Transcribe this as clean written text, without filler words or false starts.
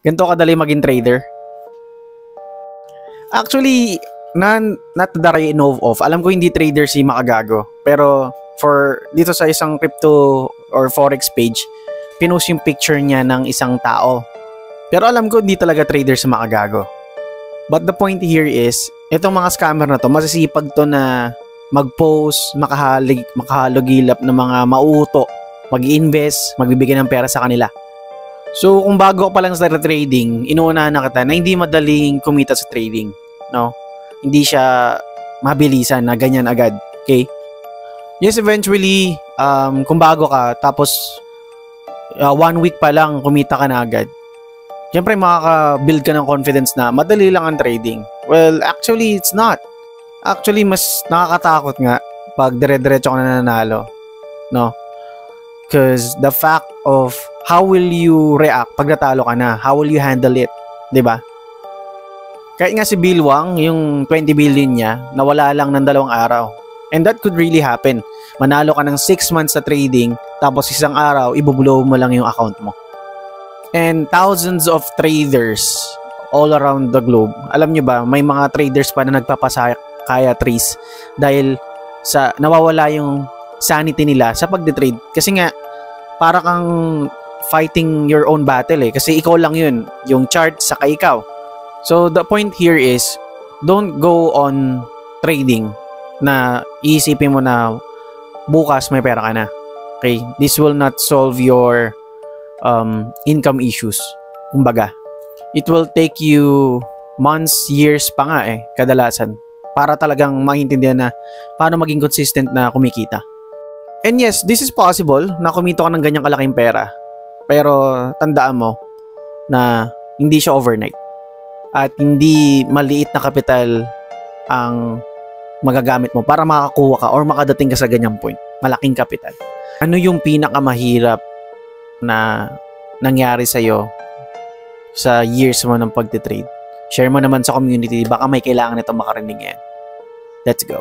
Ganito kadali maging trader? Actually, not that I know of. Alam ko hindi trader si Makagago. Pero for dito sa isang crypto or forex page, pinost yung picture niya ng isang tao. Pero alam ko hindi talaga trader si Makagago. But the point here is, itong mga scammer na to, masisipag to na mag-post, makahalogilap ng mga mauuto, mag-invest, magbibigay ng pera sa kanila. So, kung bago ka pa lang sa trading, inuunahan na kita na hindi madaling kumita sa trading. No? Hindi siya mabilisan na ganyan agad. Okay? Yes, eventually, kung bago ka, tapos 1 week pa lang kumita ka na agad, siyempre makaka-build ka ng confidence na madali lang ang trading. Well, actually, it's not. Actually, mas nakakatakot nga pag dire-diretso ka na nanalo. No? Because the fact of how will you react pag natalo ka na? How will you handle it? Diba? Kahit nga si Bill Wang, yung 20 billion niya, nawala lang ng 2 araw. And that could really happen. Manalo ka ng 6 months sa trading, tapos isang araw, ibublow mo lang yung account mo. And thousands of traders all around the globe. Alam nyo ba, may mga traders pa na nagpapasakaya trees dahil sa nawawala yung sanity nila sa pagde-trade. Kasi nga, para kang fighting your own battle eh. Kasi ikaw lang yun. Yung chart, saka ikaw. So, the point here is, don't go on trading na iisipin mo na bukas may pera ka na. Okay? This will not solve your income issues. Kumbaga, it will take you months, years pa nga eh, kadalasan, para talagang maintindihan na paano maging consistent na kumikita. And yes, this is possible na kumita ka ng ganyang kalaking pera. Pero tandaan mo na hindi siya overnight. At hindi maliit na kapital ang magagamit mo para makakuha ka or makadating ka sa ganyang point. Malaking kapital. Ano yung pinakamahirap na nangyari sa'yo sa years mo ng pagtitrade? Share mo naman sa community. Baka may kailangan nito makarinig yan. Let's go.